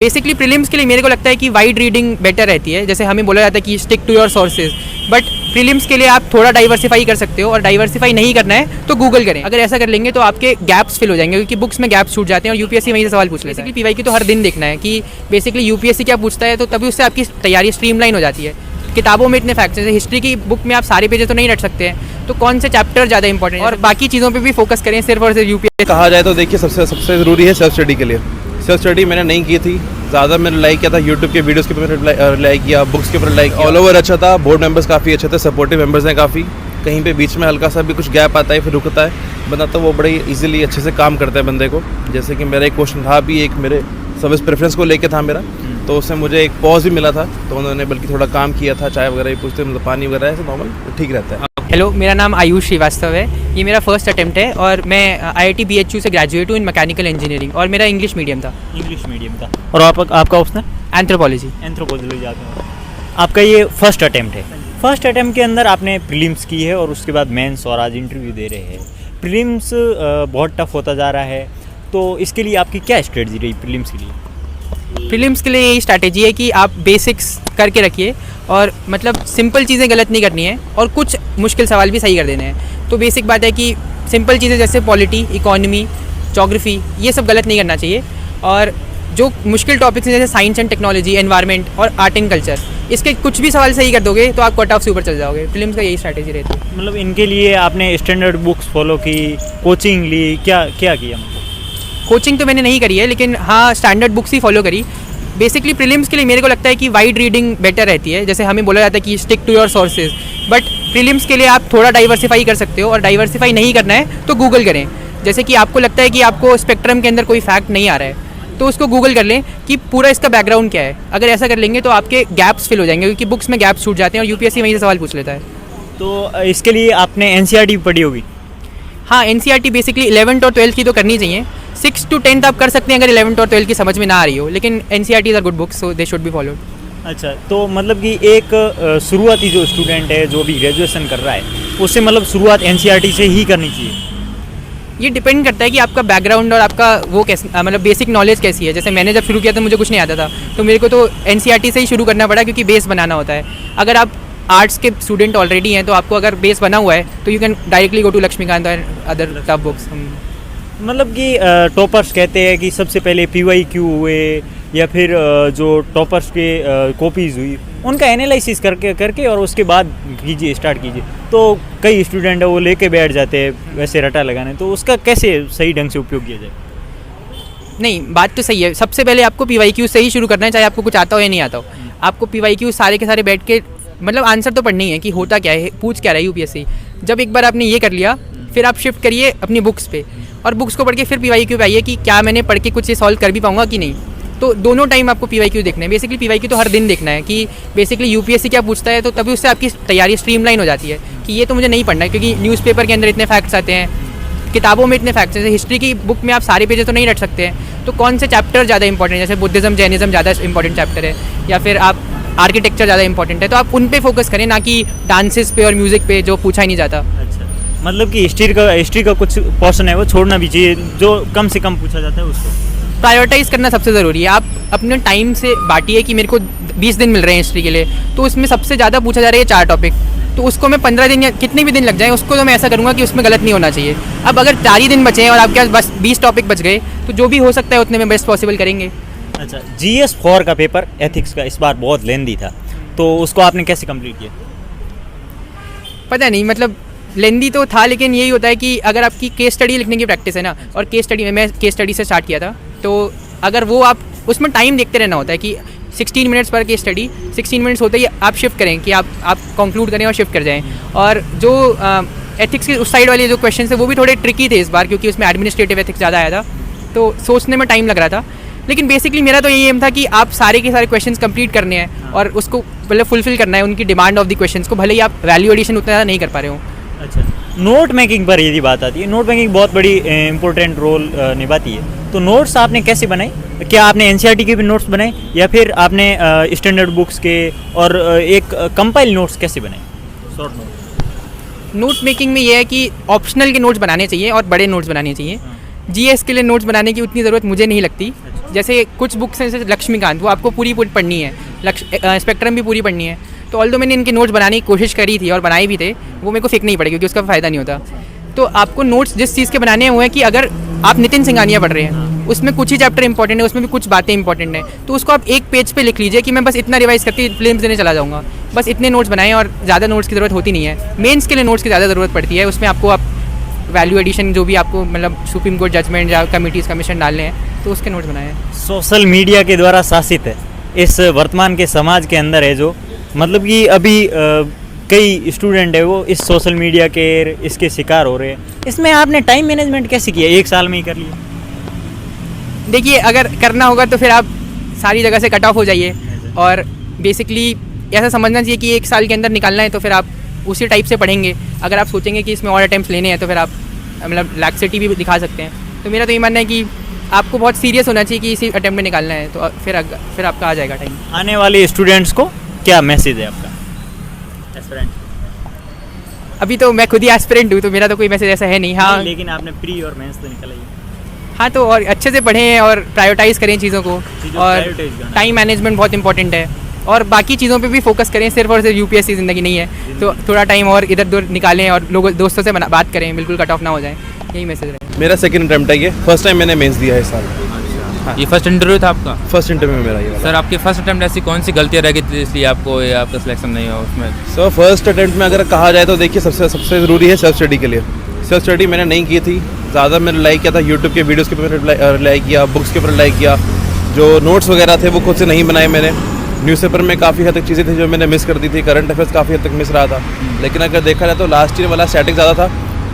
Basically prelims के लिए मेरे को लगता है कि वाइड रीडिंग बेटर रहती है। जैसे हमें बोला जाता है कि stick to your sources, but prelims के लिए आप थोड़ा डाइवर्सिफाई कर सकते हो, और डाइवर्सिफाई नहीं करना है तो गूगल करें। अगर ऐसा कर लेंगे तो आपके गैप्स फिल हो जाएंगे, क्योंकि बुक्स में गैप्स छूट जाते हैं और यूपीएससी वहीं से सवाल पूछ लेते हैं। बेसिकली पीवाईक्यू तो हर दिन देखना है कि बेसिकली यूपीएससी क्या पूछता है, तो तभी उससे आपकी तैयारी स्ट्रीमलाइन हो जाती है। किताबों में इतने फैक्ट्स हैं, जैसे हिस्ट्री की बुक में आप सारे पेजेस तो नहीं रट सकते हैं, तो कौन से चैप्टर ज़्यादा इंपॉर्टेंट है, और बाकी चीज़ों पे भी फोकस करें, सिर्फ और सिर्फ यूपीएससी। कहा जाए तो देखिए सबसे ज़रूरी है सेल्फ स्टडी के लिए। सेल्फ स्टडी मैंने नहीं की थी, ज़्यादा मैंने लाइक किया था यूट्यूब के वीडियोस के ऊपर मैंने लाइक किया, बुक्स के ऊपर लाइक किया। ऑल ओवर अच्छा था, बोर्ड मेंबर्स काफ़ी अच्छे थे, सपोर्टिव मेंबर्स हैं काफ़ी। कहीं पे बीच में हल्का सा भी कुछ गैप आता है फिर रुकता है बंदा, तो वो बड़े इजीली अच्छे से काम करता है बंदे को। जैसे कि मेरा एक क्वेश्चन था भी, एक मेरे सर्विस प्रेफरेंस को लेके था मेरा, तो उससे मुझे एक पॉज भी मिला था, तो उन्होंने बल्कि थोड़ा काम किया था, चाय वगैरह भी पूछते, मतलब पानी वगैरह ऐसे नॉर्मल ठीक रहता है। हेलो, मेरा नाम आयुष श्रीवास्तव है। ये मेरा फर्स्ट अटेम्प्ट है और मैं IIT BHU से ग्रेजुएट हूँ इन मैकेनिकल इंजीनियरिंग, और मेरा इंग्लिश मीडियम था। इंग्लिश मीडियम था। और आपका उसने एंथ्रोपोलॉजी जाते हैं। आपका ये फर्स्ट अटेम्प्ट है। फर्स्ट अटेम्प्ट के अंदर आपने प्रीलिम्स की है और उसके बाद मेंस और आज इंटरव्यू दे रहे हैं। प्रीलिम्स बहुत टफ होता जा रहा है, तो इसके लिए आपकी क्या स्ट्रेटजी रही प्रीलिम्स के लिए? प्रीलिम्स के लिए यही स्ट्रैटेजी है कि आप बेसिक्स करके रखिए, और मतलब सिंपल चीज़ें गलत नहीं करनी है, और कुछ मुश्किल सवाल भी सही कर देने हैं। तो बेसिक बात है कि सिंपल चीज़ें जैसे पॉलिटी, इकोनॉमी, ज्योग्राफी, ये सब गलत नहीं करना चाहिए। और जो मुश्किल टॉपिक्स हैं जैसे साइंस एंड टेक्नोलॉजी, एनवायरनमेंट और आर्ट एंड कल्चर, इसके कुछ भी सवाल सही कर दोगे तो आप कट ऑफ से ऊपर चल जाओगे। प्रीलिम्स का यही स्ट्रैटेजी रहती है। मतलब इनके लिए आपने स्टैंडर्ड बुक्स फॉलो की, कोचिंग ली, क्या किया? मतलब कोचिंग तो मैंने नहीं करी है, लेकिन हाँ स्टैंडर्ड बुक्स ही फॉलो करी। बेसिकली प्रीलिम्स के लिए मेरे को लगता है कि वाइड रीडिंग बेटर रहती है। जैसे हमें बोला जाता है कि stick to your sources, but prelims के लिए आप थोड़ा डाइवर्सिफाई कर सकते हो, और डाइवर्सिफाई नहीं करना है तो गूगल करें। जैसे कि आपको लगता है कि आपको स्पेक्ट्रम के अंदर कोई फैक्ट नहीं आ रहा है, तो उसको गूगल कर लें कि पूरा इसका बैकग्राउंड क्या है। अगर ऐसा कर लेंगे तो आपके गैप्स फिल हो जाएंगे, क्योंकि बुक्स में गैप्स छूट जाते हैं और यूपीएससी वहीं से सवाल पूछ लेता है। तो इसके लिए आपने NCERT पढ़ी होगी? हाँ, NCERT बेसिकली 11th और 12th की तो करनी चाहिए। 6th to 10th आप कर सकते हैं अगर 11th और 12th की समझ में ना आ रही हो, लेकिन NCERT are good books, so they should be followed. अच्छा, तो मतलब कि एक शुरुआती जो स्टूडेंट है जो भी ग्रेजुएशन कर रहा है, उससे मतलब शुरुआत NCERT से ही करनी चाहिए? ये डिपेंड करता है कि आपका बैकग्राउंड और आपका वो कैसे, मतलब बेसिक नॉलेज कैसी है। जैसे मैंने जब शुरू किया था मुझे कुछ नहीं आता था, तो मेरे को तो NCERT से ही शुरू करना पड़ा, क्योंकि बेस बनाना होता है। अगर आप आर्ट्स के स्टूडेंट ऑलरेडी हैं तो आपको अगर बेस बना हुआ है तो you can directly go to Laxmikanth और अदर टफ बुक्स। मतलब कि टॉपर्स कहते हैं कि सबसे पहले PYQ हुए या फिर जो टॉपर्स के कॉपीज़ हुई, उनका एनालिसिस करके और उसके बाद स्टार्ट कीजिए। तो कई स्टूडेंट है वो लेके बैठ जाते हैं वैसे रटा लगाने, तो उसका कैसे सही ढंग से उपयोग किया जाए? नहीं, बात तो सही है। सबसे पहले आपको PYQ से ही शुरू करना है, चाहे आपको कुछ आता हो या नहीं आता हो। आपको PYQ सारे के सारे बैठ के मतलब आंसर तो पढ़नी है कि होता क्या है, पूछ क्या रहा है यूपीएससी। जब एक बार आपने ये कर लिया, फिर आप शिफ्ट करिए अपनी बुक्स पे, और बुक्स को पढ़ के फिर PYQ पे आइए कि क्या मैंने पढ़ के कुछ ये सॉल्व कर भी पाऊंगा कि नहीं। तो दोनों टाइम आपको PYQ देखना है। बेसिकली PYQ तो हर दिन देखना है कि बेसिकली यूपीएससी क्या पूछता है, तो तभी उससे आपकी तैयारी स्ट्रीमलाइन हो जाती है कि ये तो मुझे नहीं पढ़ना है, क्योंकि न्यूज़पेपर के अंदर इतने फैक्ट्स आते हैं, किताबों में इतने फैक्ट्स हैं। जैसे हिस्ट्री की बुक में आप सारे पेजेस तो नहीं रट सकते हैं, तो कौन से चैप्टर ज़्यादा इंपॉर्टेंट है, जैसे बुद्धिज़्म, जैनिज़्म ज़्यादा इंपॉर्टेंट चैप्टर है, या फिर आप आर्किटेक्चर ज़्यादा इंपॉर्टेंट है, तो आप उन पे फोकस करें, ना कि डांसेस पे और म्यूज़िक पे जो पूछा ही नहीं जाता। अच्छा, मतलब कि हिस्ट्री का कुछ पोर्शन है वो छोड़ना भी चाहिए, जो कम से कम पूछा जाता है उसको प्रायोरिटाइज़ करना सबसे ज़रूरी है। आप अपने टाइम से बांटिए कि मेरे को 20 दिन मिल रहे हैं हिस्ट्री के लिए, तो उसमें सबसे ज़्यादा पूछा जा रहा है 4 टॉपिक, तो उसको मैं 15 दिन या कितने भी दिन लग जाएँ, उसको तो मैं ऐसा करूँगा कि उसमें गलत नहीं होना चाहिए। अब अगर 4 ही दिन बचे हैं और आपके पास बस 20 टॉपिक बच गए, तो जो भी हो सकता है उतने में बेस्ट पॉसिबल करेंगे। अच्छा, GS4 का पेपर एथिक्स का इस बार बहुत लेंदी था, तो उसको आपने कैसे कंप्लीट किया? पता नहीं, मतलब लेंदी तो था, लेकिन यही होता है कि अगर आपकी केस स्टडी लिखने की प्रैक्टिस है ना, और केस स्टडी में मैं केस स्टडी से स्टार्ट किया था, तो अगर वो आप उसमें टाइम देखते रहना होता है कि 16 मिनट्स पर केस स्टडी, 16 मिनट्स होते ही आप शिफ्ट करें कि आप कंक्लूड करें और शिफ्ट कर जाएं। और जो एथिक्स के उस साइड वाले जो क्वेश्चन है वो भी थोड़े ट्रिकी थे इस बार, क्योंकि उसमें एडमिनिस्ट्रेटिव एथिक्स ज़्यादा आया था, तो सोचने में टाइम लग रहा था। लेकिन बेसिकली मेरा तो यही एम था कि आप सारे के सारे क्वेश्चंस कंप्लीट करने हैं और उसको मतलब फुलफिल करना है, उनकी डिमांड ऑफ द क्वेश्चंस को, भले ही आप वैल्यू एडिशन उतना ज़्यादा नहीं कर पा रहे हो। अच्छा, नोट मेकिंग पर यदि बात आती है, नोट मेकिंग बहुत बड़ी इंपॉर्टेंट रोल निभाती है, तो नोट्स आपने कैसे बनाए? क्या आपने NCERT के भी नोट्स बनाए या फिर आपने स्टैंडर्ड बुक्स के, और एक कंपाइल नोट्स कैसे बनाए? शॉर्ट नोट मेकिंग में ये है कि ऑप्शनल के नोट्स बनाने चाहिए और बड़े नोट्स बनाने चाहिए। GS के लिए नोट्स बनाने की उतनी ज़रूरत मुझे नहीं लगती। जैसे कुछ बुक्स हैं, जैसे लक्ष्मीकांत, वो आपको पूरी पढ़नी है, स्पेक्ट्रम भी पूरी पढ़नी है। तो ऑल्दो मैंने इनके नोट्स बनाने की कोशिश करी थी और बनाए भी थे, वो मेरे को फेंकने ही पड़े क्योंकि उसका फ़ायदा नहीं होता। तो आपको नोट्स जिस चीज़ के बनाने हैं वो है कि अगर आप नितिन सिंघानिया पढ़ रहे हैं, उसमें कुछ ही चैप्टर इंपॉर्टेंट है, उसमें भी कुछ बातें इंपॉर्टेंट हैं, तो उसको आप एक पेज पे लिख लीजिए कि मैं बस इतना रिवाइज करके फिल्म देने चला जाऊँगा। बस इतने नोट्स बनाएं और ज़्यादा नोट्स की ज़रूरत होती नहीं है। मेंस के लिए नोट्स की ज़्यादा ज़रूरत पड़ती है, उसमें आपको आप वैल्यू एडिशन जो भी आपको मतलब सुप्रीम कोर्ट जजमेंट या कमिटीज़ कमीशन डालने हैं तो उसके नोट्स बनाए। सोशल मीडिया के द्वारा शासित है इस वर्तमान के समाज के अंदर है, जो मतलब कि अभी कई स्टूडेंट है वो इस सोशल मीडिया के इसके शिकार हो रहे हैं। इसमें आपने टाइम मैनेजमेंट कैसे किया? एक साल में ही कर लिया? देखिए, अगर करना होगा तो फिर आप सारी जगह से कट ऑफ हो जाइए और बेसिकली ऐसा समझना चाहिए कि एक साल के अंदर निकालना है तो फिर आप उसी टाइप से पढ़ेंगे। अगर आप सोचेंगे कि इसमें और अटैम्प्ट्स लेने हैं तो फिर आप मतलब लैक्सिटी भी दिखा सकते हैं। तो मेरा तो ये मानना है कि आपको बहुत सीरियस होना चाहिए कि इसी अटैम्प्ट में निकालना है, तो फिर आपका आ जाएगा टाइम। आने वाले स्टूडेंट्स को क्या मैसेज है आपका? एस्पिरेंट अभी तो मैं खुद ही एस्पिरेंट हूँ तो मेरा तो कोई मैसेज ऐसा है नहीं। हाँ, लेकिन आपने प्री और मेंस तो निकला ही। हाँ, तो और अच्छे से पढ़ें और प्रायोरिटाइज़ करें चीज़ों को, और prioritize करना है। टाइम मैनेजमेंट बहुत इंपॉर्टेंट है और बाकी चीज़ों पे भी फोकस करें। सिर्फ और सिर्फ यूपीएससी ज़िंदगी नहीं है, तो थोड़ा टाइम और इधर उधर निकालें और लोगों दोस्तों से बात करें, बिल्कुल कट ऑफ ना हो जाए। यही मैसेज है। मेरा सेकंड अटेम्प्ट है ये, फर्स्ट टाइम मैंने मेंस दिया है इस साल। ये फर्स्ट इंटरव्यू था आपका? फर्स्ट इंटरव्यू में मेरा ये वाला। सर आपके फर्स्ट अटेम्प्ट ऐसी कौन सी गलतियाँ रह गई थी इसलिए आपको या आपका सिलेक्शन नहीं हुआ उसमें? सो फर्स्ट अटेम्प्ट में अगर कहा जाए तो देखिए सबसे ज़रूरी है सेल्फ स्टडी के लिए। सेल्फ स्टडी मैंने नहीं की थी, ज़्यादा मैंने रिलाई किया था यूट्यूब के वीडियोज़ के ऊपर रिलाई किया, बुक्स के ऊपर रिलाई किया। जो नोट्स वगैरह थे वो खुद से नहीं बनाए मैंने। न्यूज़पेपर में काफ़ी हद तक चीज़ें थी जो मैंने मिस कर दी थी, करंट अफेयर्स काफ़ी हद तक मिस रहा था। लेकिन अगर देखा जाए तो लास्ट ईयर वाला स्टैटिक ज़्यादा था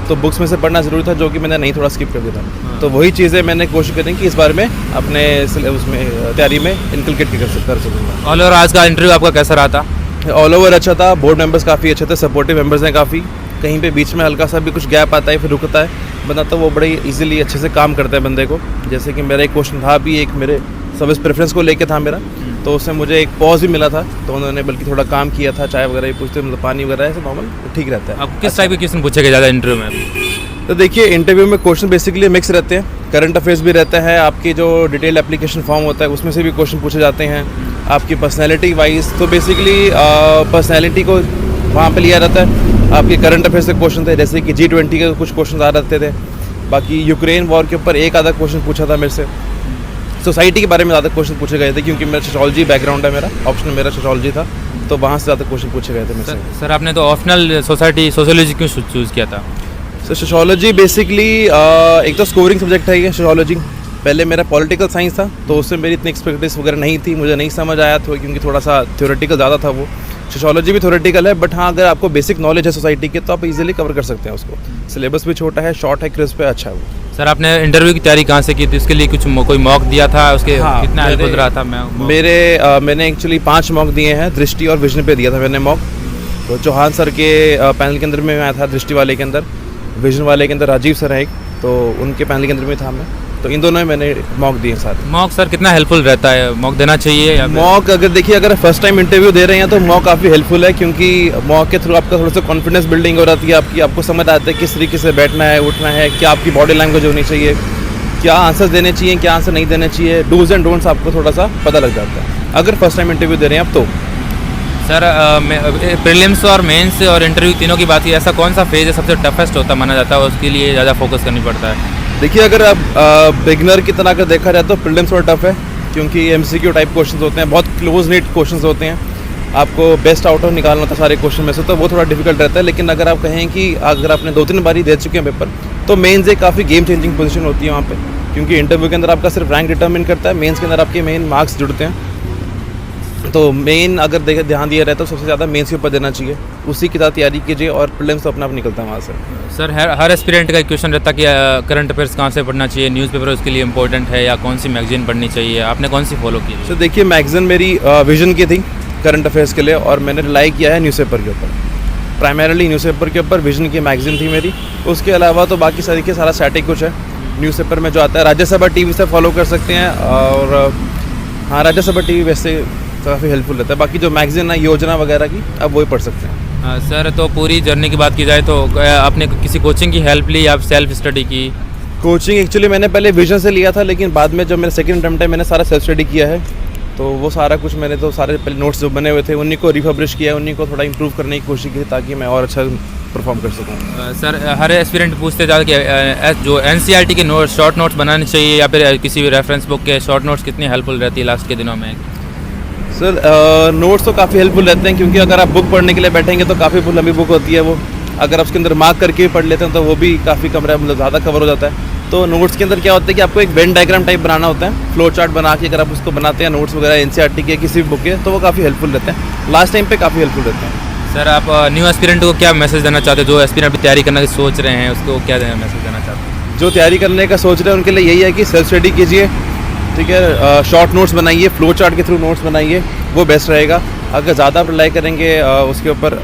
तो बुक्स में से पढ़ना ज़रूरी था, जो कि मैंने नहीं, थोड़ा स्किप कर दिया था। तो वही चीज़ें मैंने कोशिश करी कि इस बार में अपने उसमें तैयारी में इनकलकेट कर सकूँगा। ऑल ओवर आज का इंटरव्यू आपका कैसा रहा था? ऑल ओवर अच्छा था, बोर्ड मेंबर्स काफ़ी अच्छे थे, सपोर्टिव मेंबर्स हैं काफ़ी। कहीं पे बीच में हल्का सा भी कुछ गैप आता है फिर रुकता है बंदा, तो वो बड़े इजीली अच्छे से काम करता है बंदे को। जैसे कि मेरा एक क्वेश्चन था भी, एक मेरे सर्विस प्रेफरेंस को लेके था मेरा, तो उससे मुझे एक पॉज भी मिला था, तो उन्होंने बल्कि थोड़ा काम किया था, चाय वगैरह भी पूछते, मतलब पानी वगैरह है नॉर्मल ठीक रहता है। आप किस टाइप के क्वेश्चन पूछे गए ज़्यादा इंटरव्यू में? तो देखिए, इंटरव्यू में क्वेश्चन बेसिकली मिक्स रहते हैं, करंट अफेयर्स भी रहता है, आपकी जो डिटेल एप्लीकेशन फॉर्म होता है उसमें से भी क्वेश्चन पूछे जाते हैं, आपकी पर्सनैलिटी वाइज। तो बेसिकली पर्सनैलिटी को वहाँ पे लिया जाता है। आपके करंट अफेयर्स के क्वेश्चन थे, जैसे कि G20 के कुछ क्वेश्चन आ रहते थे। बाकी यूक्रेन वॉर के ऊपर एक आधा क्वेश्चन पूछा था मेरे से। सोसाइटी के बारे में ज़्यादा क्वेश्चन पूछे गए थे क्योंकि मेरा सोशोलॉजी बैकग्राउंड है, मेरा ऑप्शन मेरा सोशोलॉजी था, तो वहाँ से ज़्यादा क्वेश्चन पूछे गए थे मेरे से। सर आपने तो ऑप्शनल सोशोलॉजी क्यों चूज़ किया था? सो सोशोलॉजी बेसिकली एक तो स्कोरिंग सब्जेक्ट है ये सोशोलॉजी। पहले मेरा पॉलिटिकल साइंस था तो उससे मेरी इतनी एक्सपेक्टेशन वगैरह नहीं थी, मुझे नहीं समझ आया था क्योंकि थोड़ा सा थ्योरेटिकल ज़्यादा था वो। सोशोलॉजी भी थ्योरेटिकल है, बट हाँ अगर आपको बेसिक नॉलेज है सोसाइटी के तो आप इजीली कवर कर सकते हैं उसको। सिलेबस भी छोटा है, शॉर्ट है, क्रिस्प है, अच्छा है वो। सर आपने इंटरव्यू की तैयारी कहाँ से की थी? उसके लिए कुछ कोई मॉक दिया था? उसके कितना हेल्पफुल रहा था? मैंने एक्चुअली 5 मॉक दिए हैं, दृष्टि और विजन पे दिया था मैंने मॉक। तो चौहान सर के पैनल के अंदर में आया था, दृष्टि वाले के अंदर, विजन वाले के अंदर राजीव सर है एक, तो उनके पैनल के अंदर में था मैं। तो इन दोनों में मैंने मॉक दिए साथ। मॉक सर कितना हेल्पफुल रहता है? मॉक देना चाहिए या मॉक अगर देखिए, अगर फर्स्ट टाइम इंटरव्यू दे रहे हैं तो मॉक काफ़ी हेल्पफुल है, क्योंकि मॉक के थ्रू आपका थोड़ा सा कॉन्फिडेंस बिल्डिंग हो जाती है आपकी, आपको समझ आता है किस तरीके से बैठना है, उठना है, क्या आपकी बॉडी लैंग्वेज होनी चाहिए, क्या आंसर देने चाहिए, क्या आंसर नहीं देने चाहिए, डूज एंड डोंट्स आपको थोड़ा सा पता लग जाता है अगर फर्स्ट टाइम इंटरव्यू दे रहे हैं आप तो। सर प्रीलिम्स और मेंस और इंटरव्यू तीनों की बात की, ऐसा कौन सा फेज है सबसे टफेस्ट होता माना जाता है, उसके लिए ज़्यादा फोकस करनी पड़ता है? देखिए, अगर आप बिगनर की तरह अगर देखा जाए तो प्रीलिम्स थोड़ा टफ है, क्योंकि MCQ टाइप क्वेश्चंस होते हैं, बहुत क्लोज नीट क्वेश्चंस होते हैं, आपको बेस्ट आउट ऑफ निकालना होता है सारे क्वेश्चन में से, तो वो थोड़ा डिफिकल्ट रहता है। लेकिन अगर आप कहें कि अगर आपने 2-3 बारी दे चुके हैं पेपर, तो मेंस एक काफ़ी गेम चेंजिंग पोजीशन होती है वहाँ पे, क्योंकि इंटरव्यू के अंदर आपका सिर्फ रैंक डिटर्मिन करता है, मेंस के अंदर आपके मेन मार्क्स जुड़ते हैं। तो मेन अगर ध्यान दिया रहता है तो सबसे ज़्यादा मेंस के ऊपर देना चाहिए, उसी की तरह तैयारी कीजिए और प्रीलिम्स तो अपना आप निकलता है वहाँ से। सर हर एस्पिरेंट का एक क्वेश्चन रहता है कि करंट अफेयर्स कहाँ से पढ़ना चाहिए, न्यूज़पेपर उसके लिए इंपॉर्टेंट है या कौन सी मैगजीन पढ़नी चाहिए? आपने कौन सी फॉलो की? तो देखिए, मैगजीन मेरी विजन की थी करंट अफेयर्स के लिए, और मैंने रिलाई किया है न्यूज़पेपर के ऊपर, प्राइमरीली न्यूज़पेपर के ऊपर विजन की मैगजीन थी मेरी। उसके अलावा तो बाकी सारी के सारा स्टैटिक कुछ है न्यूज़पेपर में जो आता है। राज्यसभा टीवी से फॉलो कर सकते हैं, और हाँ राज्यसभा टीवी वैसे काफ़ी हेल्पफुल रहता है। बाकी जो मैगजीन है योजना वगैरह की, आप वही पढ़ सकते हैं। सर तो पूरी जर्नी की बात की जाए तो आपने किसी कोचिंग की हेल्प ली या सेल्फ स्टडी की? कोचिंग एक्चुअली मैंने पहले विजन से लिया था, लेकिन बाद में जब मेरा सेकंड अटेम्प्ट है मैंने सारा सेल्फ स्टडी किया है। तो वो सारा कुछ मैंने तो सारे पहले नोट्स जो बने हुए थे उन्हीं को रिपब्लिश किया है, उन्हीं को थोड़ा इंप्रूव करने की कोशिश की ताकि मैं और अच्छा परफॉर्म कर सकूँ। सर हर एस्पिरेंट पूछते जाते कि जो एनसीईआरटी के नोट्स शॉर्ट नोट्स बनाने चाहिए या फिर किसी भी रेफरेंस बुक के शॉर्ट नोट्स कितनी हेल्पफुल रहती है लास्ट के दिनों में? सर नोट्स तो काफ़ी हेल्पफुल रहते हैं, क्योंकि अगर आप बुक पढ़ने के लिए बैठेंगे तो काफ़ी लंबी बुक होती है वो। अगर आप उसके अंदर मार्क करके पढ़ लेते हैं तो वो भी काफ़ी कम मतलब ज़्यादा कवर हो जाता है। तो नोट्स के अंदर क्या होता है कि आपको एक वेन डायग्राम टाइप बनाना होता है, फ्लो चार्ट बना के अगर आप उसको बनाते हैं नोट्स वगैरह एनसीईआरटी के किसी भी बुक के, तो वो काफ़ी हेल्पफुल रहते हैं, लास्ट टाइम पे काफ़ी हेल्पफुल रहते हैं। सर आप न्यू एस्पिरेंट को क्या मैसेज देना चाहते हो, जो एस्पिरेंट अभी तैयारी करने की सोच रहे हैं उसको क्या मैसेज देना चाहते हैं? जो तैयारी करने का सोच रहे हैं उनके लिए यही है कि सेल्फ स्टडी कीजिए, ठीक है, शॉर्ट नोट्स बनाइए, फ्लो चार्ट के थ्रू नोट्स बनाइए, वो बेस्ट रहेगा। अगर ज़्यादा रिलाई करेंगे उसके ऊपर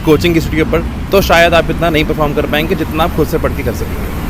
कोचिंग की स्टडी के ऊपर तो शायद आप इतना नहीं परफॉर्म कर पाएंगे जितना आप खुद से पढ़ के कर सकते हैं।